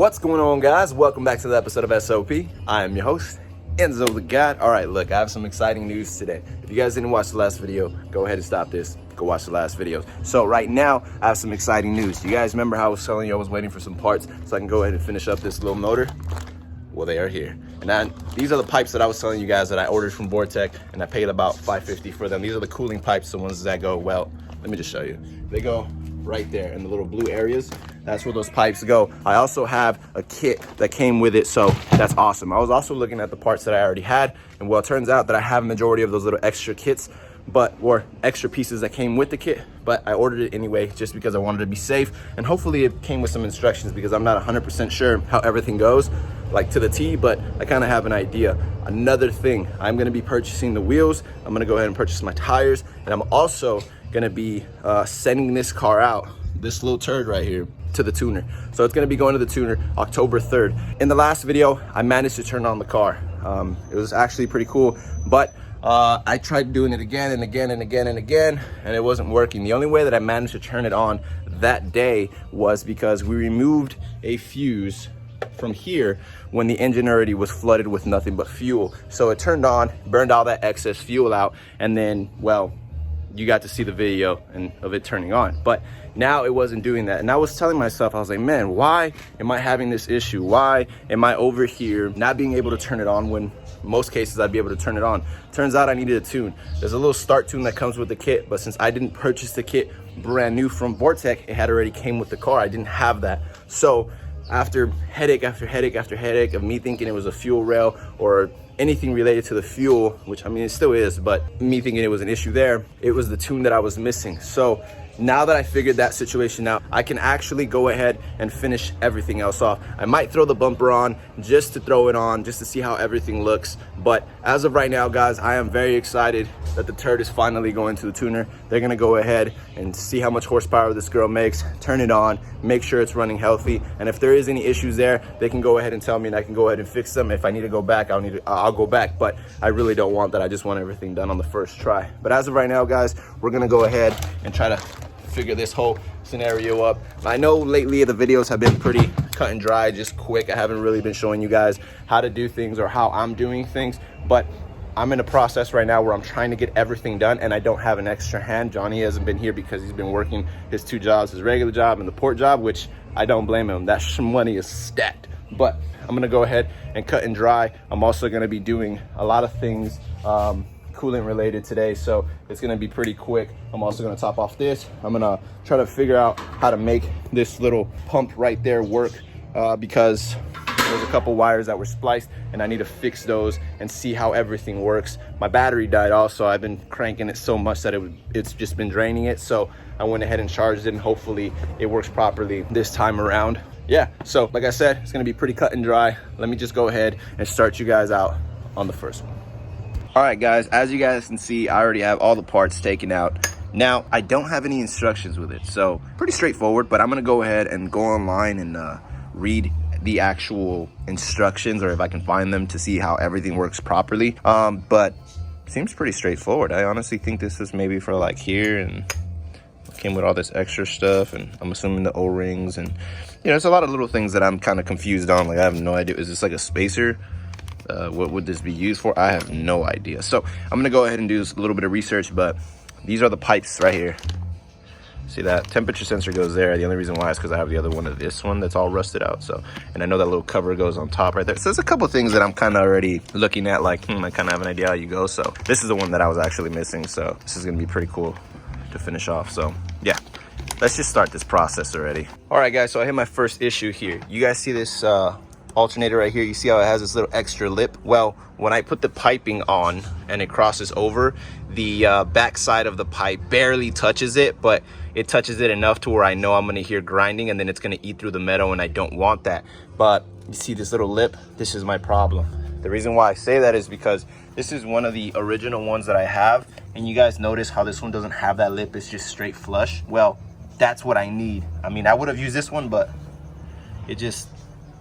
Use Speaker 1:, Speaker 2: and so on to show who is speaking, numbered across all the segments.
Speaker 1: What's going on, guys? Welcome back to the episode of SOP. I am your host, Enzo the God. All right, look, I have some exciting news today. If you guys didn't watch the last video, go ahead and stop this. Go watch the last videos. So right now, I have some exciting news. You guys remember how I was telling you I was waiting for some parts so I can go ahead and finish up this little motor? Well, they are here. And these are the pipes that I was telling you guys that I ordered from Vortec, and I paid about $5.50 for them. These are the cooling pipes, the ones that go, well, let me just show you. They go right there in the little blue areas. That's where those pipes go. I also have a kit that came with it, so that's awesome. I was also looking at the parts that I already had, and well, it turns out that I have a majority of those little extra kits, or extra pieces that came with the kit, but I ordered it anyway just because I wanted to be safe, and hopefully it came with some instructions because I'm not 100% sure how everything goes, like to the T, but I kind of have an idea. Another thing, I'm gonna be purchasing the wheels, I'm gonna go ahead and purchase my tires, and I'm also gonna be sending this car out, this little turd right here, to the tuner. So it's gonna be going to the tuner October 3rd. In the last video, I managed to turn on the car. It was actually pretty cool, but I tried doing it again and again and again and again, and it wasn't working. The only way that I managed to turn it on that day was because we removed a fuse from here when the engine already was flooded with nothing but fuel. So it turned on, burned all that excess fuel out, and then, well, you got to see the video of it turning on. But now it wasn't doing that. And I was telling myself, I was like, man, why am I having this issue? Why am I over here not being able to turn it on when most cases I'd be able to turn it on? Turns out I needed a tune. There's a little start tune that comes with the kit, but since I didn't purchase the kit brand new from Vortec, it had already came with the car. I didn't have that. So after headache after headache after headache of me thinking it was a fuel rail or anything related to the fuel, which I mean it still is, but me thinking it was an issue there, it was the tune that I was missing. So now that I figured that situation out, I can actually go ahead and finish everything else off. I might throw the bumper on just to throw it on, just to see how everything looks. But as of right now, guys, I am very excited that the turd is finally going to the tuner. They're gonna go ahead and see how much horsepower this girl makes, turn it on, make sure it's running healthy. And if there is any issues there, they can go ahead and tell me and I can go ahead and fix them. If I need to go back, I'll go back, but I really don't want that. I just want everything done on the first try. But as of right now, guys, we're gonna go ahead and try to figure this whole scenario up. I know lately the videos have been pretty cut and dry, just quick. I haven't really been showing you guys how to do things or how I'm doing things, but I'm in a process right now where I'm trying to get everything done and I don't have an extra hand. Johnny hasn't been here because he's been working his two jobs, his regular job and the port job, which I don't blame him. That money is stacked. But I'm gonna go ahead and cut and dry. I'm also gonna be doing a lot of things coolant related today, so it's gonna be pretty quick. I'm also gonna top off this. I'm gonna try to figure out how to make this little pump right there work because there's a couple wires that were spliced and I need to fix those and see how everything works. My battery died also. I've been cranking it so much that it's just been draining it, so I went ahead and charged it and hopefully it works properly this time around. Yeah, so like I said, it's gonna be pretty cut and dry. Let me just go ahead and start you guys out on the first one. All right, guys, as you guys can see, I already have all the parts taken out. Now, I don't have any instructions with it, so pretty straightforward, but I'm gonna go ahead and go online and read the actual instructions, or if I can find them, to see how everything works properly. But it seems pretty straightforward. I honestly think this is maybe for like here, and it came with all this extra stuff, and I'm assuming the O-rings, and you know, there's a lot of little things that I'm kind of confused on. Like, I have no idea. Is this like a spacer? What would this be used for? I have no idea. So I'm gonna go ahead and do a little bit of research, but these are the pipes right here. See that temperature sensor goes there. The only reason why is because I have the other one of this one that's all rusted out. So, and I know that little cover goes on top right there. So there's a couple of things that I'm kind of already looking at, like, I kind of have an idea how you go. So this is the one that I was actually missing. So this is gonna be pretty cool to finish off. So yeah, let's just start this process already. All right, guys, so I hit my first issue here. You guys see this alternator right here? You see how it has this little extra lip? Well, when I put the piping on and it crosses over, the back side of the pipe barely touches it, but it touches it enough to where I know I'm gonna hear grinding and then it's gonna eat through the metal, and I don't want that. But you see this little lip? This is my problem. The reason why I say that is because this is one of the original ones that I have, and you guys notice how this one doesn't have that lip, it's just straight flush. Well, that's what I need. I mean, I would have used this one, but it just,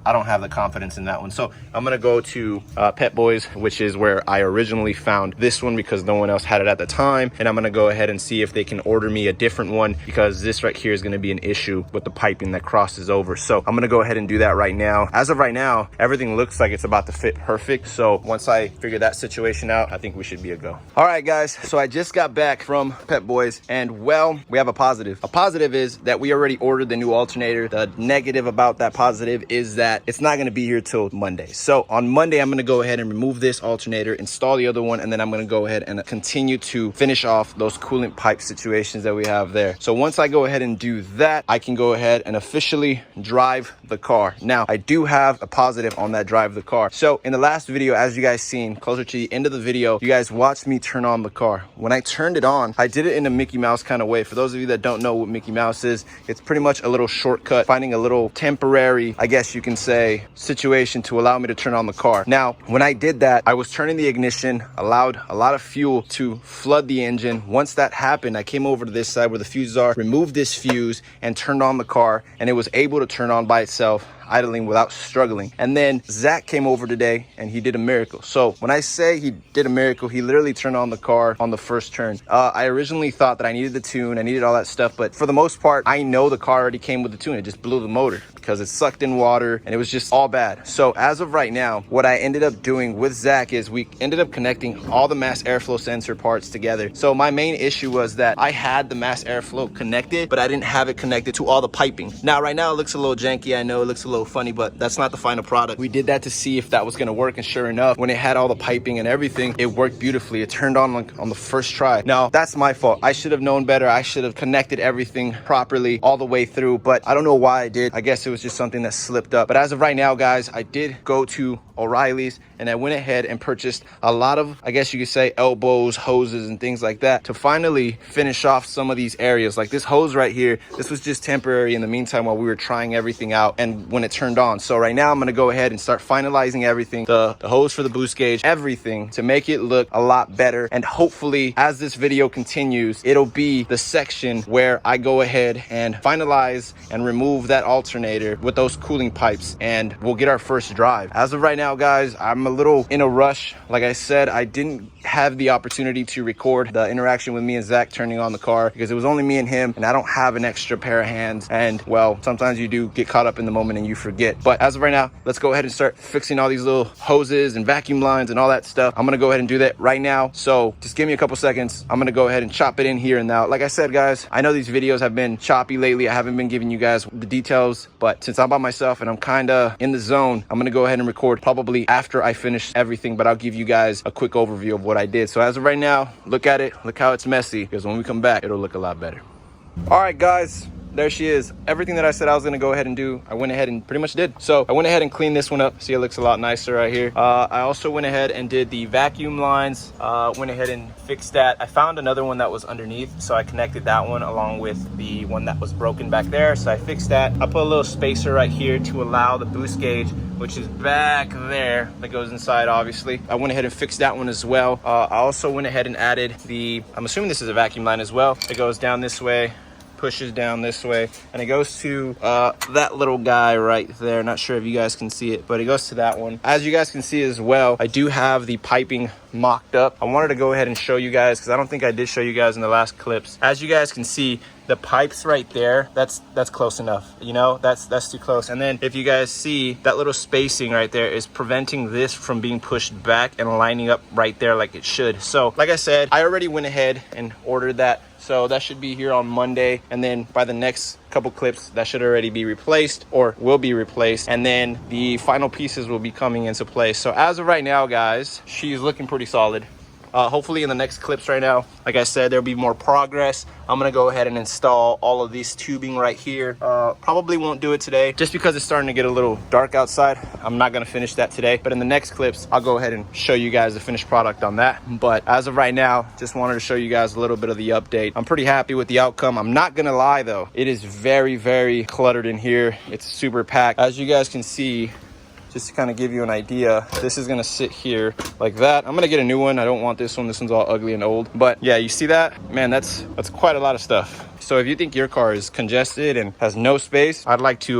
Speaker 1: I don't have the confidence in that one. So I'm gonna go to Pet Boys, which is where I originally found this one because no one else had it at the time. And I'm gonna go ahead and see if they can order me a different one, because this right here is gonna be an issue with the piping that crosses over. So I'm gonna go ahead and do that right now. As of right now, everything looks like it's about to fit perfect. So once I figure that situation out, I think we should be a go. All right, guys, so I just got back from Pet Boys, and well, we have a positive. A positive is that we already ordered the new alternator. The negative about that positive is that it's not gonna be here till Monday. So on Monday, I'm gonna go ahead and remove this alternator, install the other one, and then I'm gonna go ahead and continue to finish off those coolant pipe situations that we have there. So once I go ahead and do that, I can go ahead and officially drive the car. Now, I do have a positive on that drive the car. So in the last video, as you guys seen, closer to the end of the video, you guys watched me turn on the car. When I turned it on, I did it in a Mickey Mouse kind of way. For those of you that don't know what Mickey Mouse is, it's pretty much a little shortcut, finding a little temporary, I guess you can say, situation to allow me to turn on the car. Now, when I did that, I was turning the ignition, allowed a lot of fuel to flood the engine. Once that happened, I came over to this side where the fuses are, removed this fuse, and turned on the car, and it was able to turn on by itself, idling without struggling. And then Zach came over today and he did a miracle. So when I say he did a miracle, he literally turned on the car on the first turn. I originally thought that I needed the tune, I needed all that stuff, but for the most part, I know the car already came with the tune. It just blew the motor because it sucked in water and it was just all bad. So as of right now, what I ended up doing with Zach is we ended up connecting all the mass airflow sensor parts together. So my main issue was that I had the mass airflow connected, but I didn't have it connected to all the piping. Now, right now it looks a little janky. I know it looks a little funny, but that's not the final product. We did that to see if that was gonna work, and sure enough, when it had all the piping and everything, it worked beautifully. It turned on like on the first try. Now, that's my fault. I should have known better. I should have connected everything properly all the way through, but I don't know why I did. I guess it was just something that slipped up. But as of right now, guys, I did go to O'Reilly's and I went ahead and purchased a lot of, I guess you could say, elbows, hoses, and things like that to finally finish off some of these areas. Like this hose right here, this was just temporary in the meantime while we were trying everything out and when it turned on. So right now I'm gonna go ahead and start finalizing everything, the hose for the boost gauge, everything, to make it look a lot better. And hopefully as this video continues, it'll be the section where I go ahead and finalize and remove that alternator with those cooling pipes, and we'll get our first drive. As of right now, guys, I'm a little in a rush. Like I said, I didn't have the opportunity to record the interaction with me and Zach turning on the car because it was only me and him, and I don't have an extra pair of hands. And well, sometimes you do get caught up in the moment and you forget. But as of right now, let's go ahead and start fixing all these little hoses and vacuum lines and all that stuff. I'm gonna go ahead and do that right now. So just give me a couple seconds. I'm gonna go ahead and chop it in here and now. Like I said, guys, I know these videos have been choppy lately. I haven't been giving you guys the details, but since I'm by myself and I'm kind of in the zone, I'm gonna go ahead and record probably after I finish everything, but I'll give you guys a quick overview of what I did. So as of right now, look at it, look how it's messy, because when we come back, it'll look a lot better. All right, guys, there she is. Everything that I said I was gonna go ahead and do, I went ahead and pretty much did. So I went ahead and cleaned this one up. See, it looks a lot nicer right here. I also went ahead and did the vacuum lines, went ahead and fixed that. I found another one that was underneath, so I connected that one along with the one that was broken back there. So I fixed that. I put a little spacer right here to allow the boost gauge, which is back there, that goes inside, obviously. I went ahead and fixed that one as well. I also went ahead and added the, I'm assuming this is a vacuum line as well. It goes down this way, pushes down this way, and it goes to that little guy right there. Not sure if you guys can see it, but it goes to that one. As you guys can see as well, I do have the piping mocked up. I wanted to go ahead and show you guys because I don't think I did show you guys in the last clips. As you guys can see, the pipes right there, that's close enough, you know, that's too close. And then if you guys see, that little spacing right there is preventing this from being pushed back and lining up right there like it should. So like I said, I already went ahead and ordered that, so that should be here on Monday, and then by the next couple clips that should already be replaced or will be replaced, and then the final pieces will be coming into place. So as of right now, guys, she's looking pretty solid. Hopefully in the next clips right now, like I said, there'll be more progress. I'm gonna go ahead and install all of this tubing right here. Probably won't do it today just because it's starting to get a little dark outside. I'm not gonna finish that today, but in the next clips, I'll go ahead and show you guys the finished product on that. But as of right now, just wanted to show you guys a little bit of the update. I'm pretty happy with the outcome. I'm not gonna lie though, it is very, very cluttered in here. It's super packed. As you guys can see, just to kind of give you an idea, this is gonna sit here like that. I'm gonna get a new one. I don't want this one. This one's all ugly and old. But yeah, you see that? Man, that's quite a lot of stuff. So if you think your car is congested and has no space, I'd like to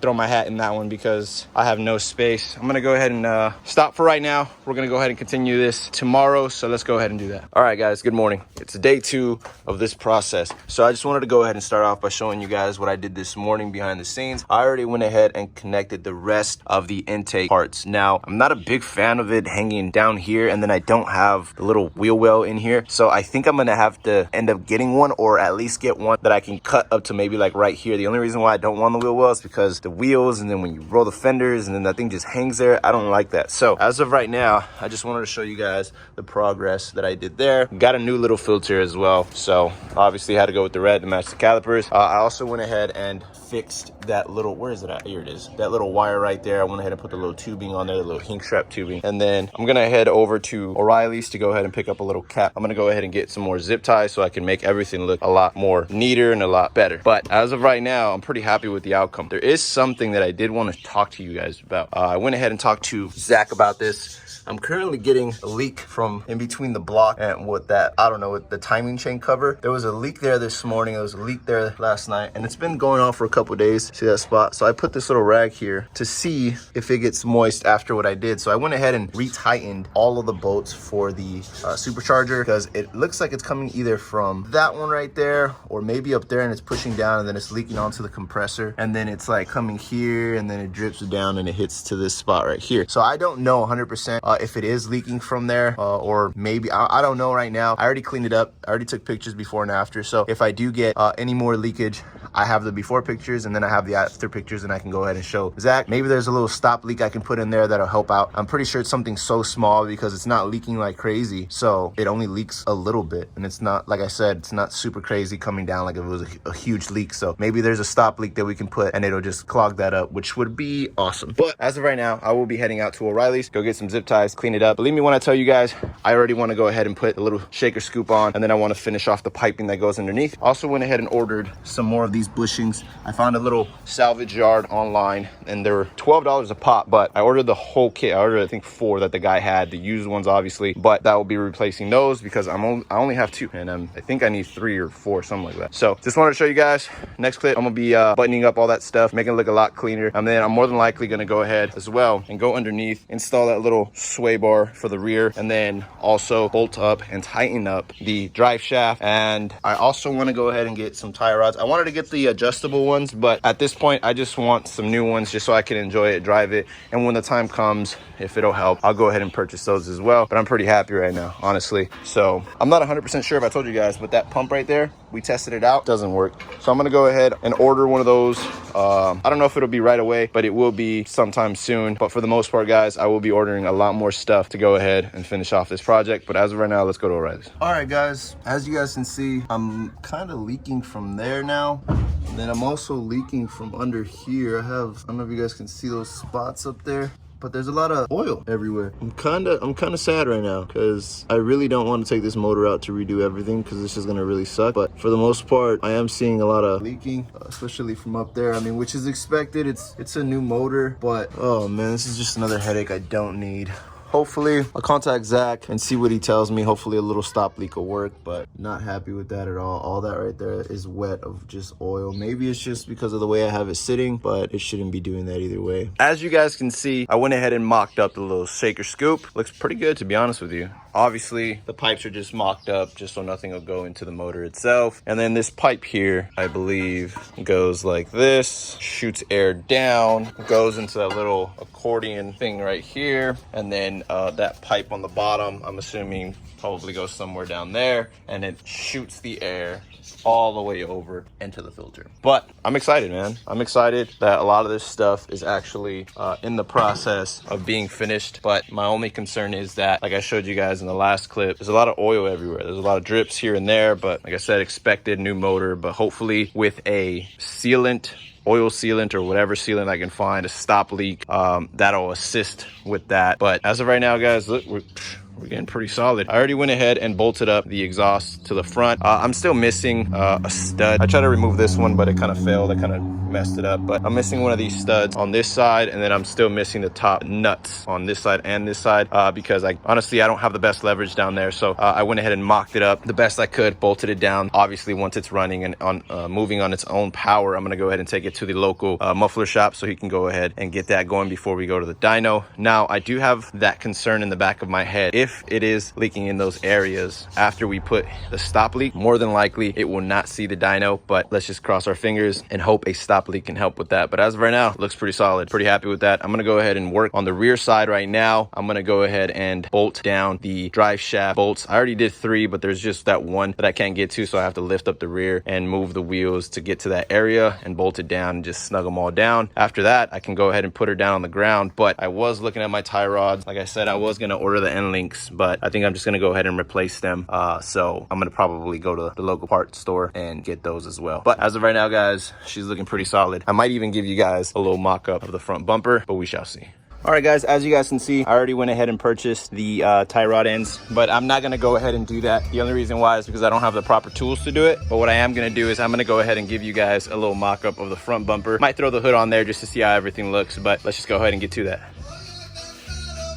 Speaker 1: throw my hat in that one because I have no space. I'm gonna go ahead and stop for right now. We're gonna go ahead and continue this tomorrow. So let's go ahead and do that. All right, guys, good morning. It's day 2 of this process. So I just wanted to go ahead and start off by showing you guys what I did this morning behind the scenes. I already went ahead and connected the rest of the intake parts. Now, I'm not a big fan of it hanging down here, and then I don't have the little wheel well in here. So I think I'm gonna have to end up getting one, or at least get one that I can cut up to maybe like right here. The only reason why I don't want the wheel well is because the wheels, and then when you roll the fenders and then that thing just hangs there, I don't like that. So as of right now, I just wanted to show you guys the progress that I did there. Got a new little filter as well, so obviously had to go with the red to match the calipers. I also went ahead and fixed that little, where is it at? Here it is, that little wire right there. I went ahead and put the little tubing on there, the little hink strap tubing, and then I'm gonna head over to O'Reilly's to go ahead and pick up a little cap. I'm gonna go ahead and get some more zip ties so I can make everything look a lot more neater and a lot better. But as of right now, I'm pretty happy with the outcome. There is something that I did want to talk to you guys about. I went ahead and talked to Zach about this. I'm currently getting a leak from in between the block and what that, I don't know, with the timing chain cover. There was a leak there this morning. There was a leak there last night, and it's been going on for a couple days. See that spot? So I put this little rag here to see if it gets moist after what I did. So I went ahead and retightened all of the bolts for the supercharger, because it looks like it's coming either from that one right there, or maybe up there and it's pushing down and then it's leaking onto the compressor, and then it's like coming here and then it drips down and it hits to this spot right here. So I don't know 100% if it is leaking from there, or maybe I don't know right now. I already cleaned it up. I already took pictures before and after. So if I do get any more leakage, I have the before pictures and then I have the after pictures, and I can go ahead and show Zach. Maybe there's a little stop leak I can put in there that'll help out. I'm pretty sure it's something so small because it's not leaking like crazy. So it only leaks a little bit, and it's not, like I said, it's not super crazy coming down like if it was a huge leak. So maybe there's a stop leak that we can put and it'll just clog that up, which would be awesome. But as of right now, I will be heading out to O'Reilly's, go get some zip ties, clean it up. Believe me when I tell you guys, I already want to go ahead and put a little shaker scoop on, and then I want to finish off the piping that goes underneath. Also went ahead and ordered some more of these bushings. I found a little salvage yard online, and they were $12 a pop, but I ordered the whole kit. I ordered, I think, 4 that the guy had, the used ones obviously, but that will be replacing those because I only have 2, and I think I need 3 or 4, something like that. So just wanted to show you guys. Next clip, I'm gonna be buttoning up all that stuff, making it look a lot cleaner, and then I'm more than likely gonna go ahead as well and go underneath, install that little sway bar for the rear, and then also bolt up and tighten up the drive shaft. And I also want to go ahead and get some tie rods. I wanted to get the adjustable ones, but at this point I just want some new ones just so I can enjoy it, drive it, and when the time comes, if it'll help, I'll go ahead and purchase those as well. But I'm pretty happy right now, honestly. So I'm not 100% sure if I told you guys, but that pump right there, we tested it out, doesn't work. So I'm gonna go ahead and order one of those. I don't know if it'll be right away, but it will be sometime soon. But for the most part, guys, I will be ordering a lot more stuff to go ahead and finish off this project. But as of right now, let's go to O'Reilly's. All right, guys, as you guys can see, I'm kind of leaking from there now. And then I'm also leaking from under here. I don't know if you guys can see those spots up there, but there's a lot of oil everywhere. I'm kind of sad right now because I really don't want to take this motor out to redo everything because this is going to really suck. But for the most part, I am seeing a lot of leaking, especially from up there. I mean, which is expected. It's a new motor, but oh man, this is just another headache I don't need. Hopefully I'll contact Zach and see what he tells me. Hopefully a little stop leak will work, but not happy with that at all. All that right there is wet of just oil. Maybe it's just because of the way I have it sitting, but it shouldn't be doing that either way. As you guys can see, I went ahead and mocked up the little shaker scoop. Looks pretty good, to be honest with you. Obviously the pipes are just mocked up just so nothing will go into the motor itself. And then this pipe here, I believe, goes like this, shoots air down, goes into that little accordion thing right here, and then that pipe on the bottom, I'm assuming probably goes somewhere down there, and it shoots the air all the way over into the filter. But I'm excited, man. I'm excited that a lot of this stuff is actually in the process of being finished. But my only concern is that, like I showed you guys in the last clip, there's a lot of oil everywhere. There's a lot of drips here and there, but like I said, expected new motor, but hopefully with a sealant, oil sealant or whatever sealant I can find, a stop leak, that'll assist with that. But as of right now, guys, look, we're getting pretty solid. I already went ahead and bolted up the exhaust to the front. I'm still missing a stud. I tried to remove this one, but it kind of failed. I kind of messed it up, but I'm missing one of these studs on this side, and then I'm still missing the top nuts on this side and this side because honestly I don't have the best leverage down there. So I went ahead and mocked it up the best I could, bolted it down. Obviously once it's running and on moving on its own power, I'm gonna go ahead and take it to the local muffler shop so he can go ahead and get that going before we go to the dyno. Now I do have that concern in the back of my head. If it is leaking in those areas after we put the stop leak, more than likely it will not see the dyno, but let's just cross our fingers and hope a stop leak can help with that. But as of right now, it looks pretty solid, pretty happy with that. I'm gonna go ahead and work on the rear side right now. I'm gonna go ahead and bolt down the drive shaft bolts. I already did 3, but there's just that one that I can't get to, so I have to lift up the rear and move the wheels to get to that area and bolt it down and just snug them all down. After that, I can go ahead and put her down on the ground. But I was looking at my tie rods. Like I said, I was gonna order the end links, but I think I'm just gonna go ahead and replace them. So I'm gonna probably go to the local parts store and get those as well. But as of right now, guys, she's looking pretty solid. I might even give you guys a little mock-up of the front bumper, but we shall see. All right, guys, as you guys can see, I already went ahead and purchased the tie rod ends, but I'm not gonna go ahead and do that. The only reason why is because I don't have the proper tools to do it. But what I am gonna do is I'm gonna go ahead and give you guys a little mock-up of the front bumper. Might throw the hood on there just to see how everything looks, but let's just go ahead and get to that.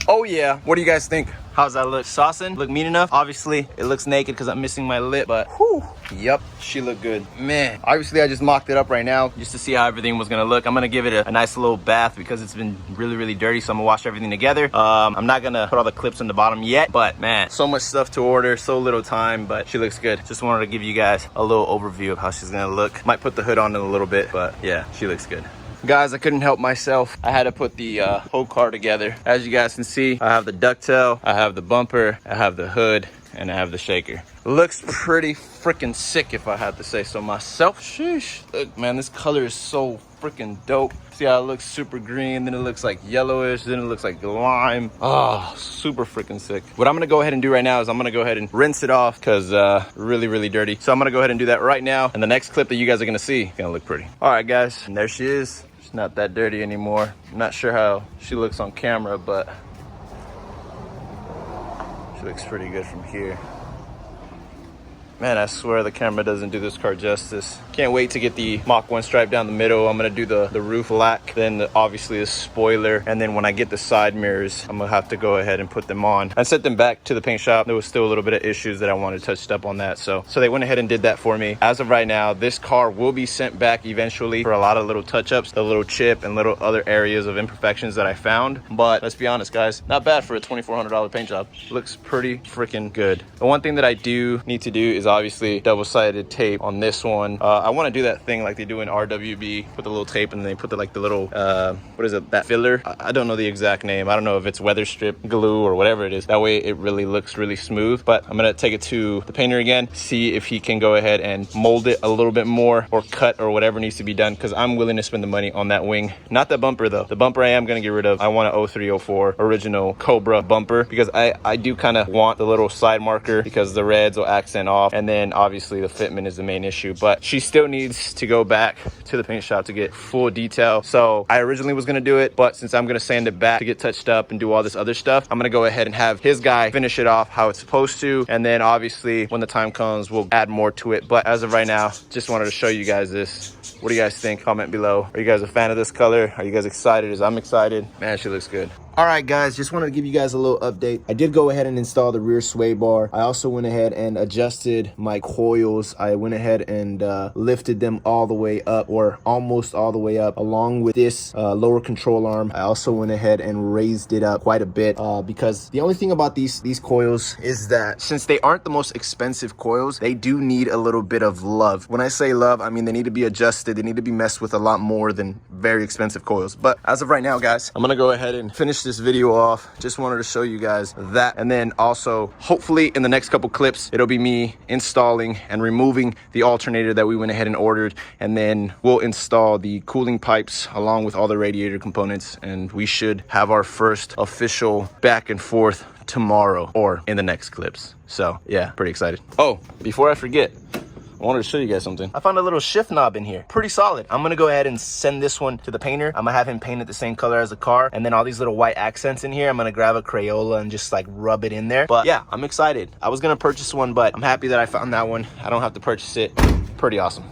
Speaker 1: Oh yeah, what do you guys think? How's that look? Saucing? Look mean enough? Obviously, it looks naked because I'm missing my lip, but whew, yep, she looked good. Man, obviously I just mocked it up right now just to see how everything was gonna look. I'm gonna give it a nice little bath because it's been really dirty, so I'm gonna wash everything together. I'm not gonna put all the clips on the bottom yet, but man, so much stuff to order, so little time, but she looks good. Just wanted to give you guys a little overview of how she's gonna look. Might put the hood on in a little bit, but yeah, she looks good. Guys, I couldn't help myself. I had to put the whole car together. As you guys can see, I have the ducktail, I have the bumper, I have the hood, and I have the shaker. Looks pretty freaking sick if I have to say so myself. Sheesh. Look, man, this color is so freaking dope. See how it looks super green, then it looks like yellowish, then it looks like lime. Oh, super freaking sick. What I'm gonna go ahead and do right now is I'm gonna go ahead and rinse it off because really dirty. So I'm gonna go ahead and do that right now. And the next clip that you guys are gonna see is gonna look pretty. All right, guys, and there she is. Not that dirty anymore. I'm not sure how she looks on camera, but she looks pretty good from here. Man, I swear the camera doesn't do this car justice. Can't wait to get the Mach 1 stripe down the middle. I'm gonna do the roof lack, then obviously the spoiler, and then when I get the side mirrors, I'm gonna have to go ahead and put them on. I sent them back to the paint shop. There was still a little bit of issues that I wanted touched up on that, so they went ahead and did that for me. As of right now, this car will be sent back eventually for a lot of little touch-ups, the little chip and little other areas of imperfections that I found. But let's be honest, guys, not bad for a $2,400 paint job. Looks pretty freaking good. The one thing that I do need to do is obviously double-sided tape on this one. I want to do that thing like they do in RWB, put the little tape and then they put the little what is it, that filler? I don't know the exact name. I don't know if it's weather strip glue or whatever it is. That way it really looks really smooth. But I'm gonna take it to the painter again, see if he can go ahead and mold it a little bit more or cut or whatever needs to be done, because I'm willing to spend the money on that wing. Not the bumper though. The bumper I am gonna get rid of. I want an 0304 original Cobra bumper because I do kind of want the little side marker because the reds will accent off, and then obviously the fitment is the main issue. But she still needs to go back to the paint shop to get full detail. So I originally was gonna do it, but since I'm gonna sand it back to get touched up and do all this other stuff, I'm gonna go ahead and have his guy finish it off how it's supposed to, and then obviously when the time comes we'll add more to it. But as of right now, just wanted to show you guys this. What do you guys think? Comment below. Are you guys a fan of this color? Are you guys excited as I'm excited? Man, she looks good. All right, guys, just wanted to give you guys a little update. I did go ahead and install the rear sway bar. I also went ahead and adjusted my coils. I went ahead and lifted them all the way up, or almost all the way up, along with this lower control arm. I also went ahead and raised it up quite a bit because the only thing about these coils is that since they aren't the most expensive coils, they do need a little bit of love. When I say love, I mean they need to be adjusted. They need to be messed with a lot more than very expensive coils. But as of right now, guys, I'm gonna go ahead and finish this video off. Just wanted to show you guys that, and then also hopefully in the next couple clips it'll be me installing and removing the alternator that we went ahead and ordered, and then we'll install the cooling pipes along with all the radiator components, and we should have our first official back and forth tomorrow or in the next clips. So yeah, pretty excited. Oh, before I forget, I wanted to show you guys something. I found a little shift knob in here. Pretty solid. I'm gonna go ahead and send this one to the painter. I'm gonna have him paint it the same color as the car. And then all these little white accents in here, I'm gonna grab a Crayola and just like rub it in there. But yeah, I'm excited. I was gonna purchase one, but I'm happy that I found that one. I don't have to purchase it. Pretty awesome.